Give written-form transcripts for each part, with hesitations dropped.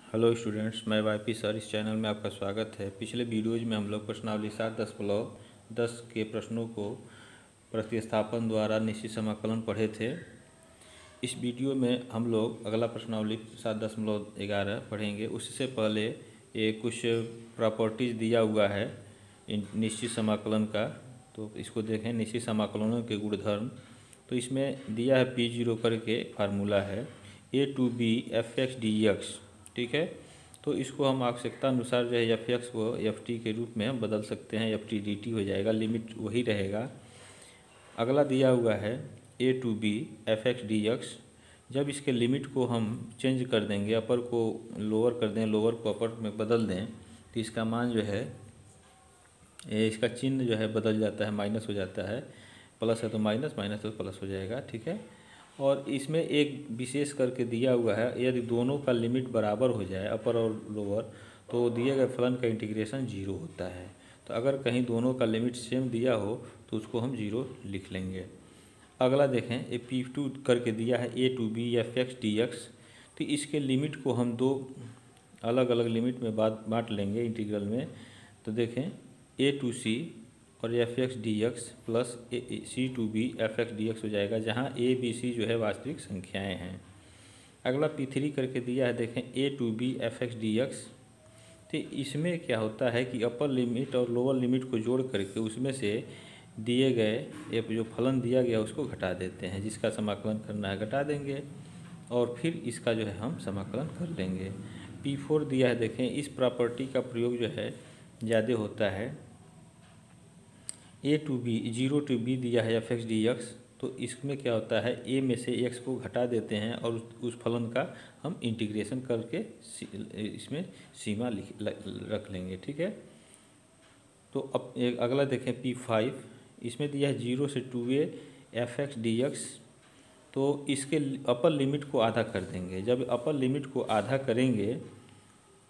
Hello students, मैं YP sir. इस channel में आपका स्वागत है। पिछले वीडियोज में हम लोग प्रश्नावली 7.10 के प्रश्नों को प्रतिस्थापन द्वारा निश्चित समाकलन पढ़े थे। इस वीडियो में हम लोग अगला प्रश्नावली 7.11 पढ़ेंगे। उससे पहले ये कुछ प्रॉपर्टीज दिया हुआ है निश्चित समाकलन का, तो इसको देखें। निश्चित समाकलनों के गुणधर्म, तो इसमें दिया है P0 करके फार्मूला है a/b(f(x)dx। ठीक है, तो इसको हम आवश्यकता अनुसार जो है एफ एक्स को एफ टी के रूप में हम बदल सकते हैं। एफ टी डी टी हो जाएगा, लिमिट वही रहेगा। अगला दिया हुआ है a/b(f(x)dx। जब इसके लिमिट को हम चेंज कर देंगे, अपर को लोअर कर दें, लोअर को अपर में बदल दें, तो इसका मान जो है, इसका चिन्ह जो है बदल जाता है, माइनस हो जाता है। प्लस है तो माइनस, माइनस तो प्लस हो जाएगा। ठीक है, और इसमें एक विशेष करके दिया हुआ है, यदि दोनों का लिमिट बराबर हो जाए, अपर और लोअर, तो दिए गए फलन का इंटीग्रेशन 0 होता है। तो अगर कहीं दोनों का लिमिट सेम दिया हो तो उसको हम 0 लिख लेंगे। अगला देखें, ए P2 करके दिया है a/b(f(x)dx। तो इसके लिमिट को हम दो अलग अलग लिमिट में बांट लेंगे इंटीग्रल में। तो देखें, a/c और f(x)dx प्लस c/b(f(x)dx हो जाएगा, जहाँ a b c जो है वास्तविक संख्याएं हैं। अगला P3 करके दिया है, देखें a/b(f(x)dx। तो इसमें क्या होता है कि अपर लिमिट और लोअर लिमिट को जोड़ करके उसमें से दिए गए ये जो फलन दिया गया उसको घटा देते हैं। जिसका समाकलन करना है घटा देंगे और फिर इसका जो है हम समाकलन कर लेंगे। P4 दिया है, देखें इस प्रॉपर्टी का प्रयोग जो है ज़्यादा होता है। a/b 0/b दिया है f(x)dx। तो इसमें क्या होता है, a में से x को घटा देते हैं और उस फलन का हम इंटीग्रेशन करके इसमें सीमा रख लेंगे। ठीक है, तो अब एक अगला देखें P5। इसमें दिया है 0 से 2a f(x)dx। तो इसके अपर लिमिट को आधा कर देंगे। जब अपर लिमिट को आधा करेंगे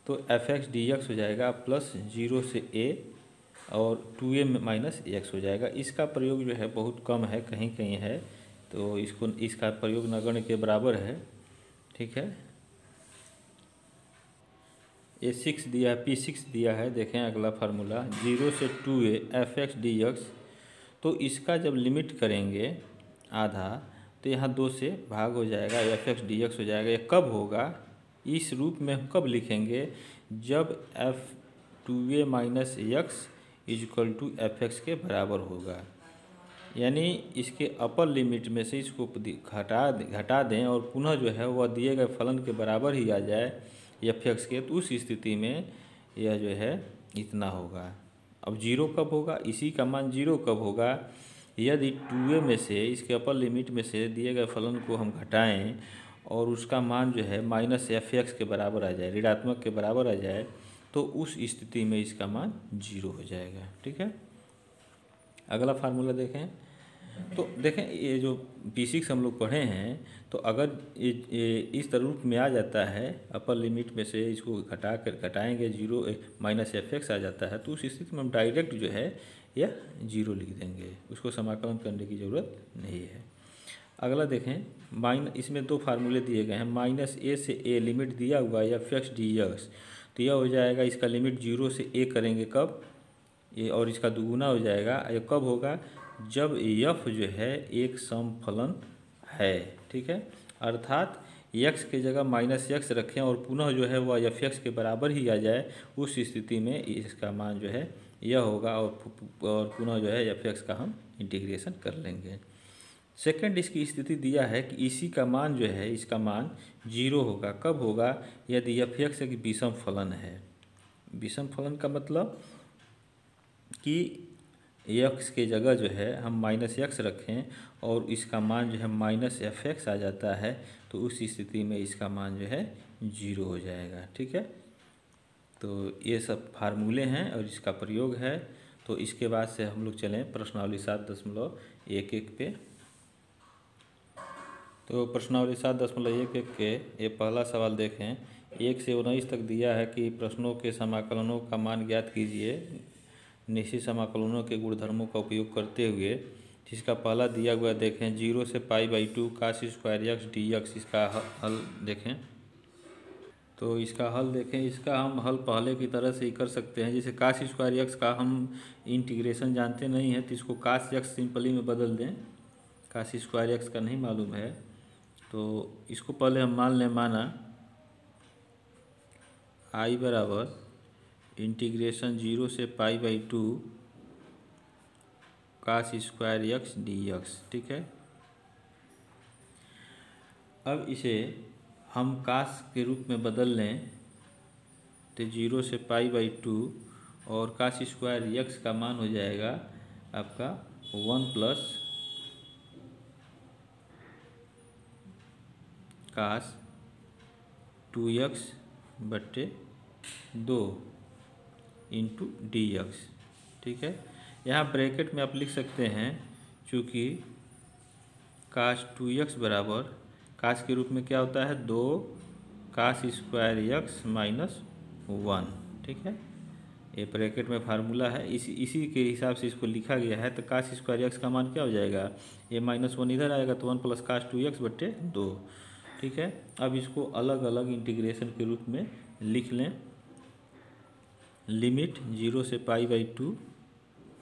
तो f(x)dx हो जाएगा प्लस 0 से a और 2a माइनस x हो जाएगा। इसका प्रयोग जो है बहुत कम है, कहीं कहीं है, तो इसका प्रयोग नगण्य के बराबर है। ठीक है, a6 दिया है, P6 दिया है, देखें अगला फार्मूला 0 से 2a f(x)dx। तो इसका जब लिमिट करेंगे आधा, तो यहाँ 2 से भाग हो जाएगा, f(x)dx हो जाएगा। ये कब होगा, इस रूप में हम कब लिखेंगे, जब f2a minus x equal to f(x) के बराबर होगा। यानी इसके अपर लिमिट में से इसको घटा दें और पुनः जो है वह दिए गए फलन के बराबर ही आ जाए f(x) के, तो उस स्थिति में यह जो है इतना होगा। अब 0 कब होगा, इसी का मान 0 कब होगा, यदि 2a में से, इसके अपर लिमिट में से दिए गए फलन को हम घटाएं और उसका मान जो है माइनस f(x) के बराबर आ जाए, ऋणात्मक के बराबर आ जाए, तो उस स्थिति में इसका मान 0 हो जाएगा। ठीक है, अगला फार्मूला देखें। तो देखें, ये जो P6 हम लोग पढ़े हैं, तो अगर ये इस रूप में आ जाता है, अपर लिमिट में से इसको घटाएंगे 0 माइनस f(x) आ जाता है, तो उस स्थिति में हम डायरेक्ट जो है यह 0 लिख देंगे, उसको समाकलन करने की ज़रूरत नहीं है। अगला देखें, इसमें दो फार्मूले दिए गए हैं। -a से a लिमिट दिया हुआ है f(x)dx। तो यह हो जाएगा, इसका लिमिट 0 से a करेंगे कब, ये और इसका दुगुना हो जाएगा। ये कब होगा, जब f जो है एक सम फलन है। ठीक है, अर्थात x के जगह माइनस x रखें और पुनः जो है वह f(x) के बराबर ही आ जाए, उस स्थिति में इसका मान जो है यह होगा और पुनः जो है f(x) का हम इंटीग्रेशन कर लेंगे। सेकंड इसकी स्थिति दिया है कि इसी का मान जो है, इसका मान 0 होगा। कब होगा, यदि f(x) एक विषम फलन है। विषम फलन का मतलब कि x के जगह जो है हम माइनस x रखें और इसका मान जो है माइनस f(x) आ जाता है, तो उस स्थिति में इसका मान जो है 0 हो जाएगा। ठीक है, तो ये सब फार्मूले हैं और इसका प्रयोग है। तो इसके बाद से हम लोग चलें प्रश्नावली 7.11 पे। तो प्रश्नावली 7.11 के ये पहला सवाल देखें। 1 से 19 तक दिया है कि प्रश्नों के समाकलनों का मान ज्ञात कीजिए निश्चित समाकलनों के गुणधर्मों का उपयोग करते हुए। जिसका पहला दिया हुआ देखें, 0 से π/2 cos² x dx। इसका हल देखें। तो इसका हल देखें, इसका हम हल पहले की तरह से ही कर सकते हैं। जैसे काश स्क्वायर यक्स का हम इंटीग्रेशन जानते नहीं हैं तो इसको काश यक्स सिंपली में बदल दें। काश स्क्वायर यक्स का नहीं मालूम है तो इसको पहले हम मान लें, माना आई बराबर इंटीग्रेशन 0 से π/2 काश स्क्वायर यक्स dx, ठीक है। अब इसे हम काश के रूप में बदल लें तो 0 से π/2 और काश स्क्वायर यक्स का मान हो जाएगा आपका 1 प्लस काश 2x/2 इंटू dx, ठीक है। यहाँ ब्रैकेट में आप लिख सकते हैं, चूँकि काश 2x बराबर काश के रूप में क्या होता है 2 काश स्क्वायर यक्स माइनस 1, ठीक है। ये ब्रैकेट में फार्मूला है, इसी के हिसाब से इसको लिखा गया है। तो काश स्क्वायर यक्स का मान क्या हो जाएगा, ये -1 इधर आएगा तो 1 प्लस काश 2x/2, ठीक है। अब इसको अलग अलग इंटीग्रेशन के रूप में लिख लें। लिमिट 0 से π/2,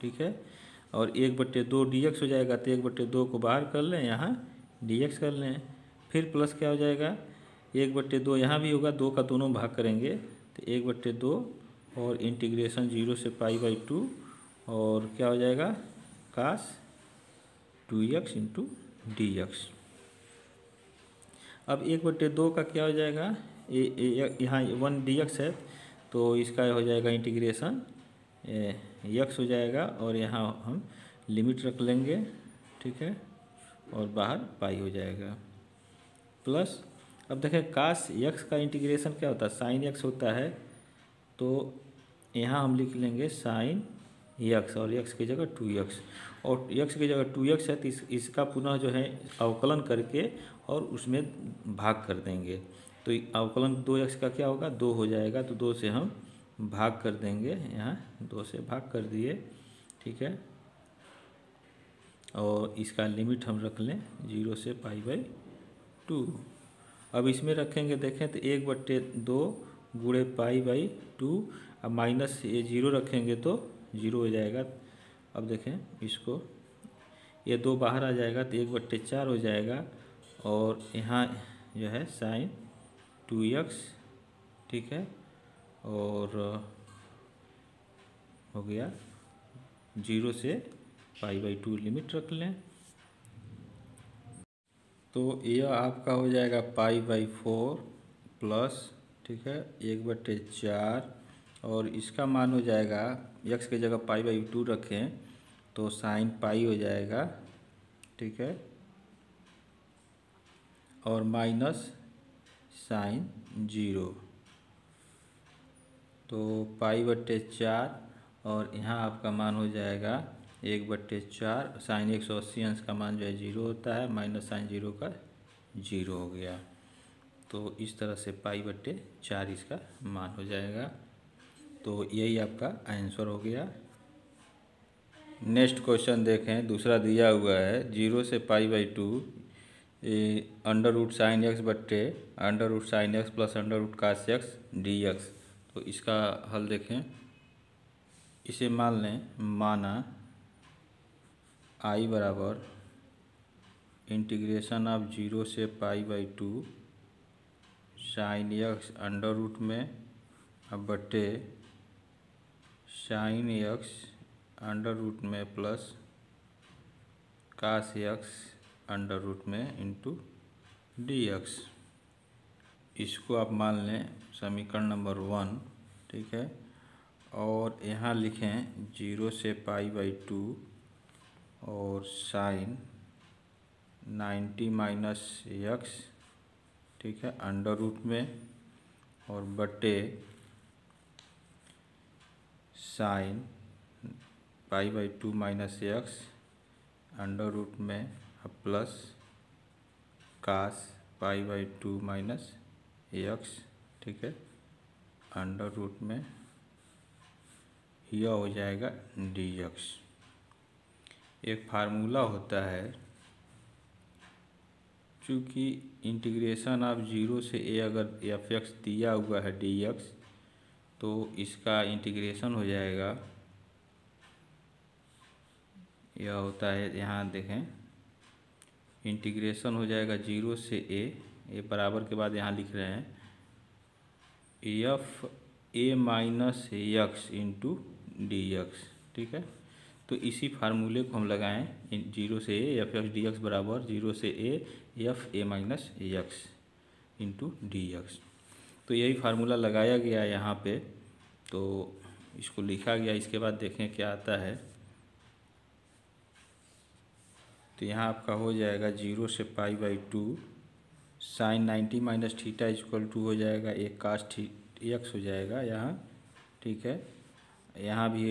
ठीक है, और 1/2 dx हो जाएगा तो 1/2 को बाहर कर लें, यहाँ dx कर लें। फिर प्लस क्या हो जाएगा 1/2 यहाँ भी होगा, 2 का दोनों भाग करेंगे तो 1/2 और इंटीग्रेशन 0 से π/2 और क्या हो जाएगा काश 2x इंटू dx। अब 1/2 का क्या हो जाएगा, यहाँ 1 dx है तो इसका हो जाएगा इंटीग्रेशन यक्स हो जाएगा और यहाँ हम लिमिट रख लेंगे, ठीक है, और बाहर पाई हो जाएगा। प्लस अब देखें काश यक्स का इंटीग्रेशन क्या होता है साइन यक्स होता है, तो यहाँ हम लिख लेंगे साइन यक्स और यक्स की जगह 2x, और यक्स की जगह 2x है तो इसका पुनः जो है अवकलन करके और उसमें भाग कर देंगे। तो अवकलन 2x का क्या होगा 2 हो जाएगा, तो 2 से हम भाग कर देंगे, यहाँ 2 से भाग कर दिए, ठीक है। और इसका लिमिट हम रख लें 0 से π/2। अब इसमें रखेंगे देखें तो 1/2 गुणे π/2, अब माइनस ये 0 रखेंगे तो 0 हो जाएगा। अब देखें इसको, ये 2 बाहर आ जाएगा तो 1/4 हो जाएगा, और यहाँ जो है साइन 2x, ठीक है, और हो गया 0 से π/2 लिमिट रख लें तो यह आपका हो जाएगा π/4 प्लस, ठीक है, 1/4 और इसका मान हो जाएगा x की जगह π/2 रखें तो साइन पाई हो जाएगा, ठीक है, और माइनस साइन 0, तो π/4 और यहाँ आपका मान हो जाएगा 1/4, साइन 180 अंश का मान जो है 0 होता है, माइनस साइन 0 का 0 हो गया। तो इस तरह से π/4 इसका मान हो जाएगा। तो यही आपका आंसर हो गया। नेक्स्ट क्वेश्चन देखें, दूसरा दिया हुआ है 0 से π/2 √sin x बट्टे √sin x plus √cos x dx। तो इसका हल देखें, इसे मान लें, माना I बराबर इंटीग्रेशन ऑफ 0 से π/2 sin x √ में अब बट्टे sin x √ में प्लस cos x √ में इंटू dx। इसको आप मान लें समीकरण नंबर 1, ठीक है, और यहाँ लिखें 0 से π/2 और साइन 90 माइनस x, ठीक है, √ में और बटे साइन π/2 माइनस x √ में प्लस कास π/2 माइनस x, ठीक है, √ में यह हो जाएगा dx। एक फार्मूला होता है, चूँकि इंटीग्रेशन ऑफ जीरो से ए अगर एफ एक्स दिया हुआ है डी एक्स, तो इसका इंटीग्रेशन हो जाएगा, यह होता है, यहाँ देखें, इंटीग्रेशन हो जाएगा जीरो से ए बराबर के बाद यहाँ लिख रहे हैं F A minus x into d x. ठीक है, तो इसी फार्मूले को हम लगाएं, जीरो से A F x d x बराबर जीरो से F A minus x into d x. तो यही फार्मूला लगाया गया यहाँ पे, तो इसको लिखा गया। इसके बाद देखें क्या आता है। तो यहाँ आपका हो जाएगा जीरो से pi by two sine 90 minus theta equal to हो जाएगा एक कास एक्स हो जाएगा यहाँ। ठीक है, यहाँ भी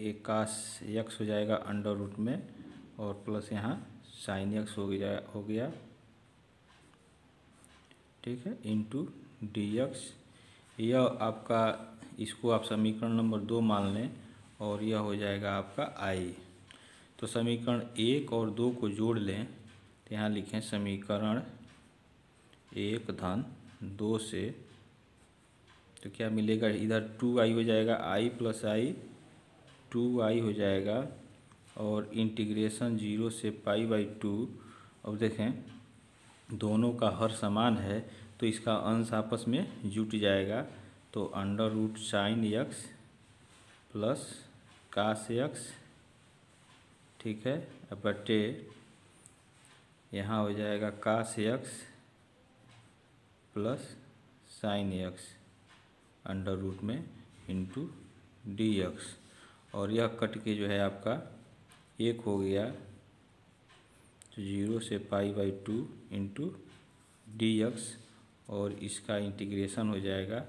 एक कास एक्स हो जाएगा अंडर रूट में, और प्लस यहाँ साइन एक्स हो गया। ठीक है, इंटू डी एक्स। यह आपका, इसको आप समीकरण नंबर 2 मान लें, और यह हो जाएगा आपका आई। तो समीकरण 1 और 2 को जोड़ लें, तो यहाँ लिखें समीकरण 1 धन 2 से, तो क्या मिलेगा, इधर 2i हो जाएगा, i प्लस आई 2i हो जाएगा, और इंटीग्रेशन जीरो से पाई बाई टू। अब देखें दोनों का हर समान है, तो इसका अंश आपस में जुट जाएगा, तो under root sine x plus cos x. ठीक है, बटे यहाँ हो जाएगा cos x plus sine x under root में इंटू डी एक्स, और यह कट के जो है आपका एक हो गया, तो जीरो से pi by two into d x, और इसका इंटीग्रेशन हो जाएगा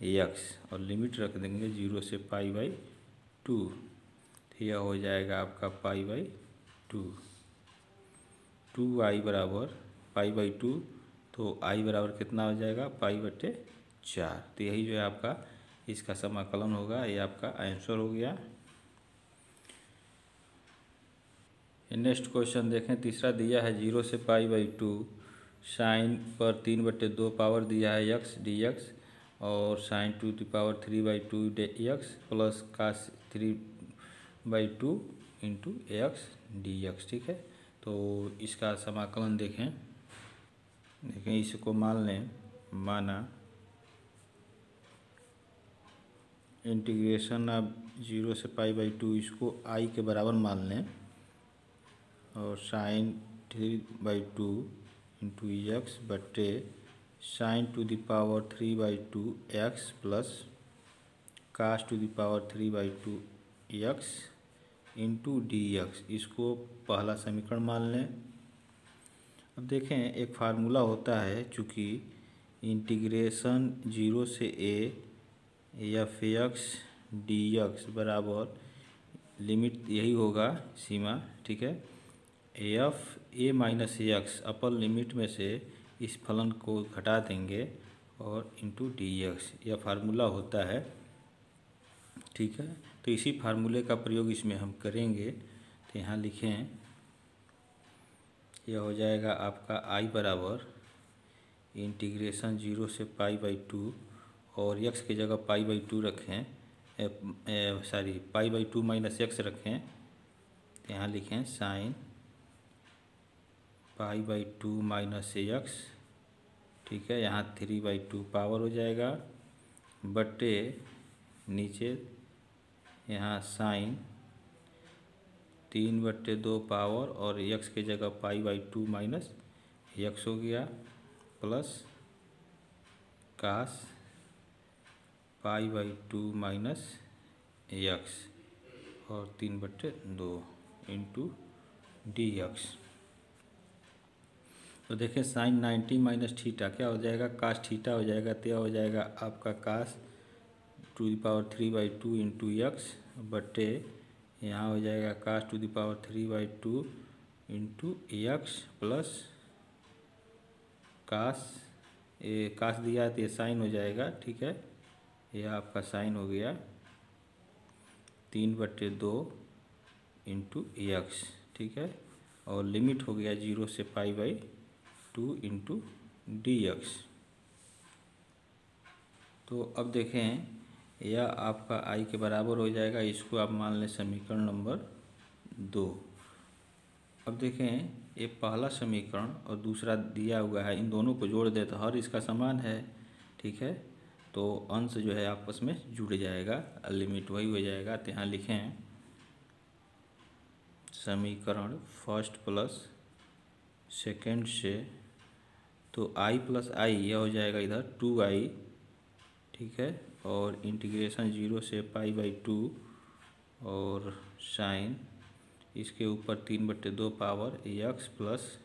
एक्स, और लिमिट रख देंगे जीरो से पाई बाई टू, तो यह हो जाएगा आपका पाई बाई टू आई बराबर पाई बाई टू, तो आई बराबर कितना हो जाएगा, पाई बटे 4। तो यही जो है आपका इसका समाकलन होगा, ये आपका आंसर हो गया। नेक्स्ट क्वेश्चन देखें, तीसरा दिया है जीरो से पाई बाई टू साइन पर 3/2 पावर दिया है एक्स डी एक्स, और साइन 2 की power 3/2 x plus cos 3/2 into x d x. ठीक है, तो इसका समाकलन देखें इसको मान लें, माना इंटीग्रेशन अब जीरो से पाई बाई टू, इसको आई के बराबर मान लें, और साइन 3/2 इंटू एक्स बटे sine 3/2 x plus cos 3/2 x into d x. इसको पहला समीकरण मान लें। अब देखें एक फार्मूला होता है, चूँकि इंटीग्रेशन जीरो से एफ एक्स डी एक्स बराबर लिमिट यही होगा सीमा। ठीक है, F A minus x upper limit में से इस फलन को घटा देंगे और इंटू डी एक्स, यह फार्मूला होता है। ठीक है, तो इसी फार्मूले का प्रयोग इसमें हम करेंगे। तो यहाँ लिखें, यह हो जाएगा आपका आई बराबर इंटीग्रेशन जीरो से पाई बाई टू, और एक्स की जगह पाई बाई टू रखें, पाई बाई टू माइनस एक्स रखें, तो यहाँ लिखें sine pi by two minus x. ठीक है, यहाँ 3/2 पावर हो जाएगा, बटे नीचे यहाँ साइन 3/2 पावर, और एक्स की जगह pi by two minus x हो गया, plus cos pi by two minus x और 3/2 इंटू डी एक्स। तो देखें साइन 90 माइनस थीटा क्या हो जाएगा, कास थीटा हो जाएगा, तो यह हो जाएगा आपका कास 3/2 इंटू एक्स बटे यहाँ हो जाएगा कास 3/2 इंटू एक्स प्लस कास दिया है तो ये साइन हो जाएगा। ठीक है, यह आपका साइन हो गया 3/2 इंटू एक्स। ठीक है, और लिमिट हो गया जीरो से pi by 2 into d x. तो अब देखें यह आपका आई के बराबर हो जाएगा, इसको आप मान लें समीकरण नंबर 2। अब देखें ये पहला समीकरण और दूसरा दिया हुआ है, इन दोनों को जोड़ दे तो हर इसका समान है, ठीक है। तो अंश जो है आपस में जुड़ जाएगा, लिमिट वही हो जाएगा। तो यहाँ लिखें समीकरण फर्स्ट प्लस सेकंड से, तो आई प्लस आई यह हो जाएगा इधर 2i, ठीक है। और इंटीग्रेशन 0 से π/2 और साइन इसके ऊपर 3/2 पावर x प्लस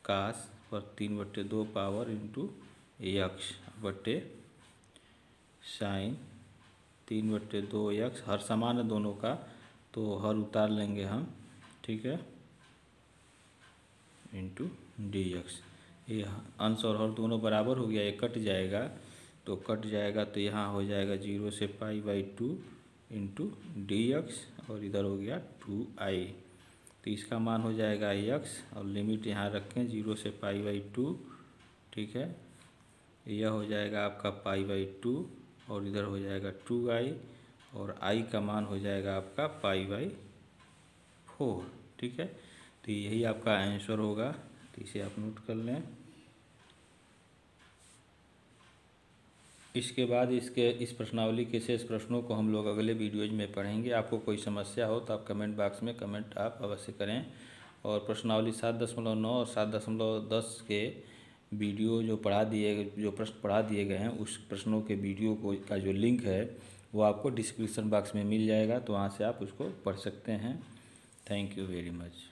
कास पर 3/2 पावर इंटू x बटे साइन 3/2x। हर समान है दोनों का, तो हर उतार लेंगे हम, ठीक है, इंटू डी एक्स। ये अंश और हर दोनों बराबर हो गया, ये कट जाएगा, तो कट जाएगा तो यहाँ हो जाएगा 0 से π/2 इंटू डी एक्स और इधर हो गया 2i। तो इसका मान हो जाएगा x और लिमिट यहाँ रखें 0 से π/2, ठीक है। यह हो जाएगा आपका π/2 और इधर हो जाएगा 2i और i का मान हो जाएगा आपका π/4, ठीक है। तो यही आपका आंसर होगा, तो इसे आप नोट कर लें। इसके बाद इस प्रश्नावली के शेष प्रश्नों को हम लोग अगले वीडियोज में पढ़ेंगे। आपको कोई समस्या हो तो आप कमेंट बॉक्स में कमेंट आप अवश्य करें। और प्रश्नावली 7.9 और 7.10 के वीडियो जो प्रश्न पढ़ा दिए गए हैं, उस प्रश्नों के वीडियो का जो लिंक है वो आपको डिस्क्रिप्शन बॉक्स में मिल जाएगा, तो वहाँ से आप उसको पढ़ सकते हैं। Thank you very much.